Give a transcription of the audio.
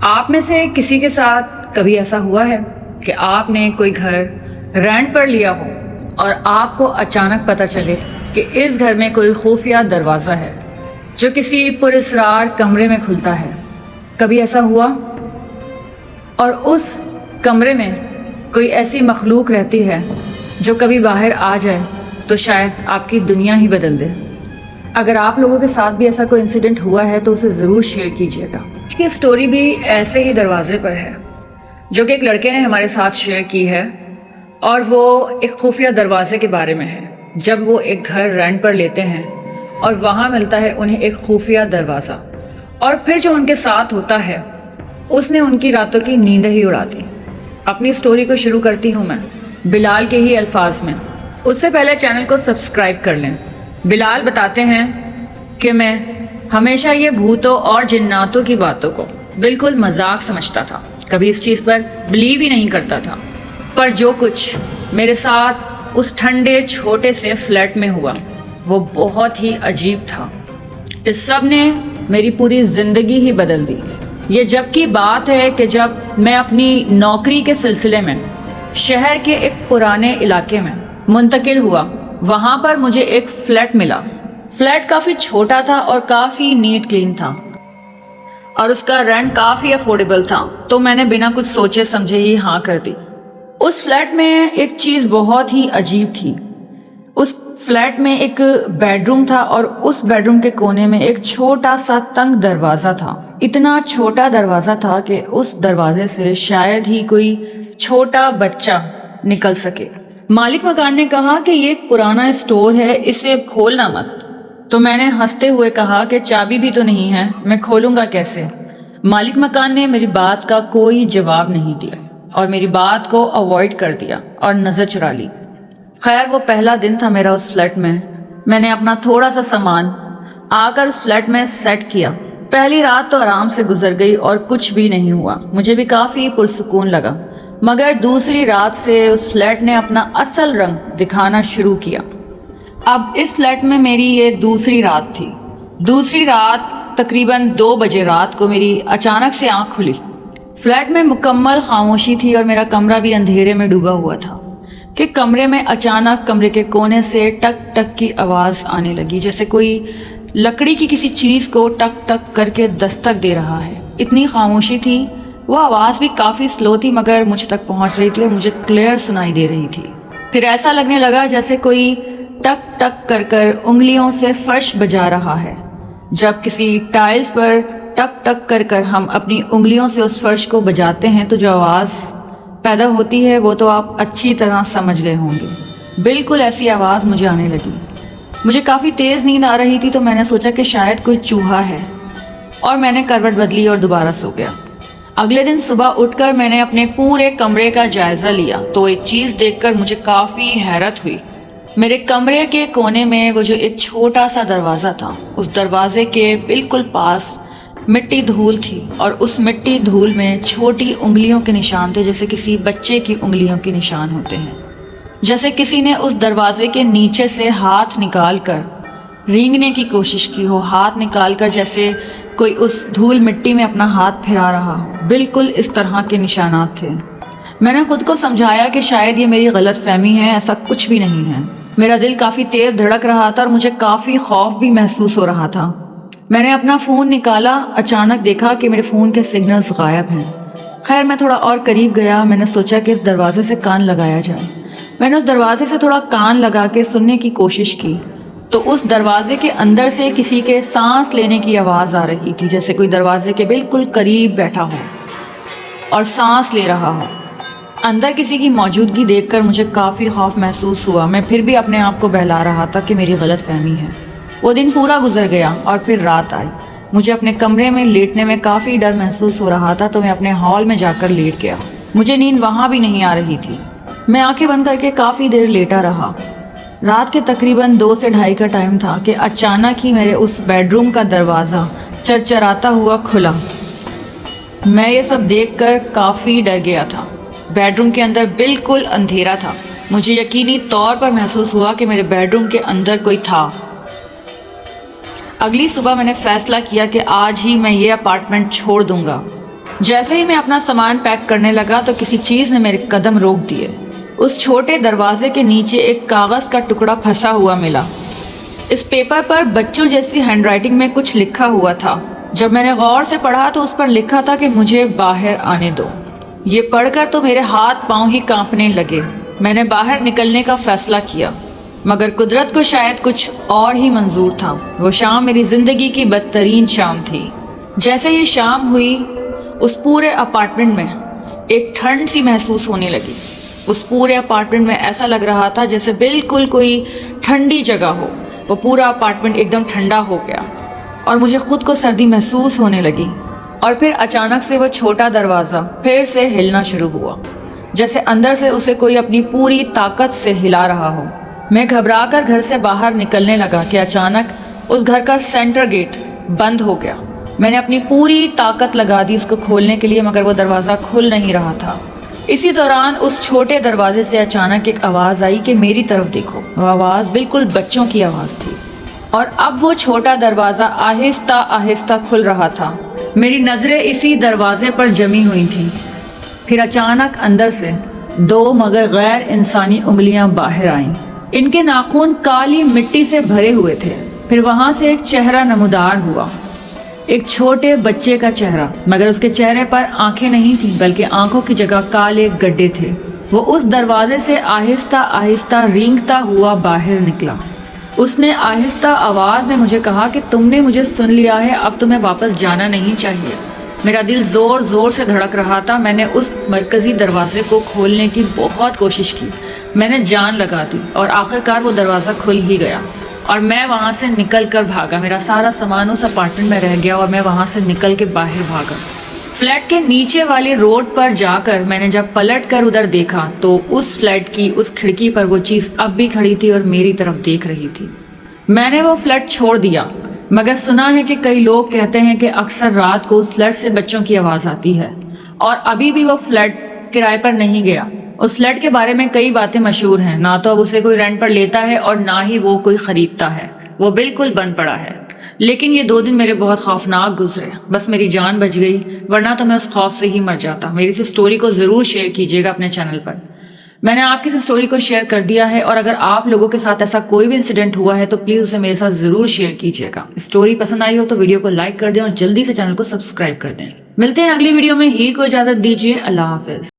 آپ میں سے کسی کے ساتھ کبھی ایسا ہوا ہے کہ آپ نے کوئی گھر رینٹ پر لیا ہو اور آپ کو اچانک پتہ چلے کہ اس گھر میں کوئی خفیہ دروازہ ہے جو کسی پراسرار کمرے میں کھلتا ہے؟ کبھی ایسا ہوا؟ اور اس کمرے میں کوئی ایسی مخلوق رہتی ہے جو کبھی باہر آ جائے تو شاید آپ کی دنیا ہی بدل دے۔ اگر آپ لوگوں کے ساتھ بھی ایسا کوئی انسیڈنٹ ہوا ہے تو اسے ضرور شیئر کیجیے گا۔ اس کی سٹوری بھی ایسے ہی دروازے پر ہے جو کہ ایک لڑکے نے ہمارے ساتھ شیئر کی ہے، اور وہ ایک خفیہ دروازے کے بارے میں ہے۔ جب وہ ایک گھر رینٹ پر لیتے ہیں اور وہاں ملتا ہے انہیں ایک خفیہ دروازہ، اور پھر جو ان کے ساتھ ہوتا ہے اس نے ان کی راتوں کی نیند ہی اڑا دی۔ اپنی سٹوری کو شروع کرتی ہوں میں بلال کے ہی الفاظ میں۔ اس سے پہلے چینل کو سبسکرائب کر لیں۔ بلال بتاتے ہیں کہ میں ہمیشہ یہ بھوتوں اور جناتوں کی باتوں کو بالکل مذاق سمجھتا تھا، کبھی اس چیز پر بلیو ہی نہیں کرتا تھا، پر جو کچھ میرے ساتھ اس ٹھنڈے چھوٹے سے فلیٹ میں ہوا وہ بہت ہی عجیب تھا۔ اس سب نے میری پوری زندگی ہی بدل دی۔ یہ جب کی بات ہے کہ جب میں اپنی نوکری کے سلسلے میں شہر کے ایک پرانے علاقے میں منتقل ہوا، وہاں پر مجھے ایک فلیٹ ملا۔ فلیٹ کافی چھوٹا تھا اور کافی نیٹ کلین تھا، اور اس کا رینٹ کافی افورڈیبل تھا، تو میں نے بنا کچھ سوچے سمجھے ہی ہاں کر دی۔ اس فلیٹ میں ایک چیز بہت ہی عجیب تھی۔ اس فلیٹ میں ایک بیڈ روم تھا، اور اس بیڈ روم کے کونے میں ایک چھوٹا سا تنگ دروازہ تھا۔ اتنا چھوٹا دروازہ تھا کہ اس دروازے سے شاید ہی کوئی چھوٹا بچہ نکل سکے۔ مالک مکان نے کہا کہ یہ ایک پرانا اسٹور ہے، اسے کھولنا مت۔ تو میں نے ہنستے ہوئے کہا کہ چابی بھی تو نہیں ہے، میں کھولوں گا کیسے؟ مالک مکان نے میری بات کا کوئی جواب نہیں دیا اور میری بات کو اوائڈ کر دیا اور نظر چرا لی۔ خیر، وہ پہلا دن تھا میرا اس فلیٹ میں۔ میں نے اپنا تھوڑا سا سامان آ کر اس فلیٹ میں سیٹ کیا۔ پہلی رات تو آرام سے گزر گئی اور کچھ بھی نہیں ہوا، مجھے بھی کافی پرسکون لگا۔ مگر دوسری رات سے اس فلیٹ نے اپنا اصل رنگ دکھانا شروع کیا۔ اب اس فلیٹ میں میری یہ دوسری رات تھی۔ دوسری رات تقریباً 2 بجے رات کو میری اچانک سے آنکھ کھلی۔ فلیٹ میں مکمل خاموشی تھی اور میرا کمرہ بھی اندھیرے میں ڈوبا ہوا تھا کہ کمرے میں اچانک کمرے کے کونے سے ٹک ٹک کی آواز آنے لگی، جیسے کوئی لکڑی کی کسی چیز کو ٹک ٹک کر کے دستک دے رہا ہے۔ اتنی خاموشی تھی، وہ آواز بھی کافی سلو تھی مگر مجھ تک پہنچ رہی تھی اور مجھے کلیئر سنائی دے رہی تھی۔ پھر ایسا لگنے لگا جیسے کوئی ٹک ٹک کر کر انگلیوں سے فرش بجا رہا ہے۔ جب کسی ٹائلز پر ٹک ٹک کر کر ہم اپنی انگلیوں سے اس فرش کو بجاتے ہیں تو جو آواز پیدا ہوتی ہے وہ تو آپ اچھی طرح سمجھ گئے ہوں گے۔ بالکل ایسی آواز مجھے آنے لگی۔ مجھے کافی تیز نیند آ رہی تھی تو میں نے سوچا کہ شاید کوئی چوہا ہے، اور میں نے کروٹ بدلی اور دوبارہ سو گیا۔ اگلے دن صبح اٹھ کر میں نے اپنے پورے کمرے کا جائزہ لیا تو ایک چیز دیکھ کر مجھے کافی حیرت ہوئی۔ میرے کمرے کے کونے میں وہ جو ایک چھوٹا سا دروازہ تھا، اس دروازے کے بالکل پاس مٹی دھول تھی، اور اس مٹی دھول میں چھوٹی انگلیوں کے نشان تھے، جیسے کسی بچے کی انگلیوں کے نشان ہوتے ہیں۔ جیسے کسی نے اس دروازے کے نیچے سے ہاتھ نکال کر رینگنے کی کوشش کی ہو، ہاتھ نکال کر جیسے کوئی اس دھول مٹی میں اپنا ہاتھ پھرا رہا ہو۔ بالکل اس طرح کے نشانات تھے۔ میں نے خود کو سمجھایا کہ شاید یہ میری غلط فہمی ہے، ایسا کچھ بھی نہیں ہے۔ میرا دل کافی تیز دھڑک رہا تھا اور مجھے کافی خوف بھی محسوس ہو رہا تھا۔ میں نے اپنا فون نکالا، اچانک دیکھا کہ میرے فون کے سگنلز غائب ہیں۔ خیر، میں تھوڑا اور قریب گیا، میں نے سوچا کہ اس دروازے سے کان لگایا جائے۔ میں نے اس دروازے سے تھوڑا کان لگا کے سننے کی کوشش کی تو اس دروازے کے اندر سے کسی کے سانس لینے کی آواز آ رہی تھی، جیسے کوئی دروازے کے بالکل قریب بیٹھا ہو اور سانس لے رہا ہو۔ اندر کسی کی موجودگی دیکھ کر مجھے کافی خوف محسوس ہوا۔ میں پھر بھی اپنے آپ کو بہلا رہا تھا کہ میری غلط فہمی ہے۔ وہ دن پورا گزر گیا اور پھر رات آئی۔ مجھے اپنے کمرے میں لیٹنے میں کافی ڈر محسوس ہو رہا تھا تو میں اپنے ہال میں جا کر لیٹ گیا۔ مجھے نیند وہاں بھی نہیں آ رہی تھی۔ میں آنکھیں بند کر کے کافی دیر لیٹا رہا۔ رات کے تقریباً 2 سے 2:30 کا ٹائم تھا کہ اچانک ہی میرے اس بیڈ روم کا دروازہ چرچراتا ہوا کھلا۔ میں یہ سب دیکھ کر کافی ڈر گیا تھا۔ بیڈ روم کے اندر بالکل اندھیرا تھا۔ مجھے یقینی طور پر محسوس ہوا کہ میرے بیڈ روم کے اندر کوئی تھا۔ اگلی صبح میں نے فیصلہ کیا کہ آج ہی میں یہ اپارٹمنٹ چھوڑ دوں گا۔ جیسے ہی میں اپنا سامان پیک کرنے لگا تو کسی چیز نے میرے قدم روک دیے۔ اس چھوٹے دروازے کے نیچے ایک کاغذ کا ٹکڑا پھنسا ہوا ملا۔ اس پیپر پر بچوں جیسی ہینڈ رائٹنگ میں کچھ لکھا ہوا تھا۔ جب میں نے غور سے پڑھا تو اس پر لکھا تھا کہ مجھے باہر آنے دو۔ یہ پڑھ کر تو میرے ہاتھ پاؤں ہی کانپنے لگے۔ میں نے باہر نکلنے کا فیصلہ کیا، مگر قدرت کو شاید کچھ اور ہی منظور تھا۔ وہ شام میری زندگی کی بدترین شام تھی۔ جیسے ہی شام ہوئی اس پورے اپارٹمنٹ میں ایک ٹھنڈ سی محسوس ہونے لگی۔ اس پورے اپارٹمنٹ میں ایسا لگ رہا تھا جیسے بالکل کوئی ٹھنڈی جگہ ہو۔ وہ پورا اپارٹمنٹ ایک دم ٹھنڈا ہو گیا اور مجھے خود کو سردی محسوس ہونے لگی۔ اور پھر اچانک سے وہ چھوٹا دروازہ پھر سے ہلنا شروع ہوا، جیسے اندر سے اسے کوئی اپنی پوری طاقت سے ہلا رہا ہو۔ میں گھبرا کر گھر سے باہر نکلنے لگا کہ اچانک اس گھر کا سینٹر گیٹ بند ہو گیا۔ میں نے اپنی پوری طاقت لگا دی اس کو کھولنے کے لیے، مگر وہ دروازہ کھل نہیں رہا تھا۔ اسی دوران اس چھوٹے دروازے سے اچانک ایک آواز آئی کہ میری طرف دیکھو۔ وہ آواز بالکل بچوں کی آواز تھی، اور اب وہ چھوٹا دروازہ آہستہ آہستہ کھل رہا تھا۔ میری نظریں اسی دروازے پر جمی ہوئی تھیں۔ پھر اچانک اندر سے دو مگر غیر انسانی انگلیاں باہر آئیں۔ ان کے ناخن کالی مٹی سے بھرے ہوئے تھے۔ پھر وہاں سے ایک چہرہ نمودار ہوا، ایک چھوٹے بچے کا چہرہ، مگر اس کے چہرے پر آنکھیں نہیں تھیں بلکہ آنکھوں کی جگہ کالے گڈھے تھے۔ وہ اس دروازے سے آہستہ آہستہ رینگتا ہوا باہر نکلا۔ اس نے آہستہ آواز میں مجھے کہا کہ تم نے مجھے سن لیا ہے، اب تمہیں واپس جانا نہیں چاہیے۔ میرا دل زور زور سے دھڑک رہا تھا۔ میں نے اس مرکزی دروازے کو کھولنے کی بہت کوشش کی، میں نے جان لگا دی اور آخرکار وہ دروازہ کھل ہی گیا اور میں وہاں سے نکل کر بھاگا۔ میرا سارا سامان اس اپارٹمنٹ میں رہ گیا اور میں وہاں سے نکل کے باہر بھاگا۔ فلیٹ کے نیچے والی روڈ پر جا کر میں نے جب پلٹ کر ادھر دیکھا تو اس فلیٹ کی اس کھڑکی پر وہ چیز اب بھی کھڑی تھی اور میری طرف دیکھ رہی تھی۔ میں نے وہ فلیٹ چھوڑ دیا، مگر سنا ہے کہ کئی لوگ کہتے ہیں کہ اکثر رات کو اس فلیٹ سے بچوں کی آواز آتی ہے، اور ابھی بھی وہ فلیٹ کرائے پر نہیں گیا۔ اس فلیٹ کے بارے میں کئی باتیں مشہور ہیں، نہ تو اب اسے کوئی رینٹ پر لیتا ہے اور نہ ہی وہ کوئی خریدتا ہے، وہ بالکل بند پڑا ہے۔ لیکن یہ 2 دن میرے بہت خوفناک گزرے، بس میری جان بچ گئی، ورنہ تو میں اس خوف سے ہی مر جاتا۔ میری اس سٹوری کو ضرور شیئر کیجیے گا اپنے چینل پر۔ میں نے آپ کی اس سٹوری کو شیئر کر دیا ہے، اور اگر آپ لوگوں کے ساتھ ایسا کوئی بھی انسیڈنٹ ہوا ہے تو پلیز اسے میرے ساتھ ضرور شیئر کیجیے گا۔ سٹوری پسند آئی ہو تو ویڈیو کو لائک کر دیں اور جلدی سے چینل کو سبسکرائب کر دیں۔ ملتے ہیں اگلی ویڈیو میں، ہی کو اجازت دیجیے، اللہ حافظ۔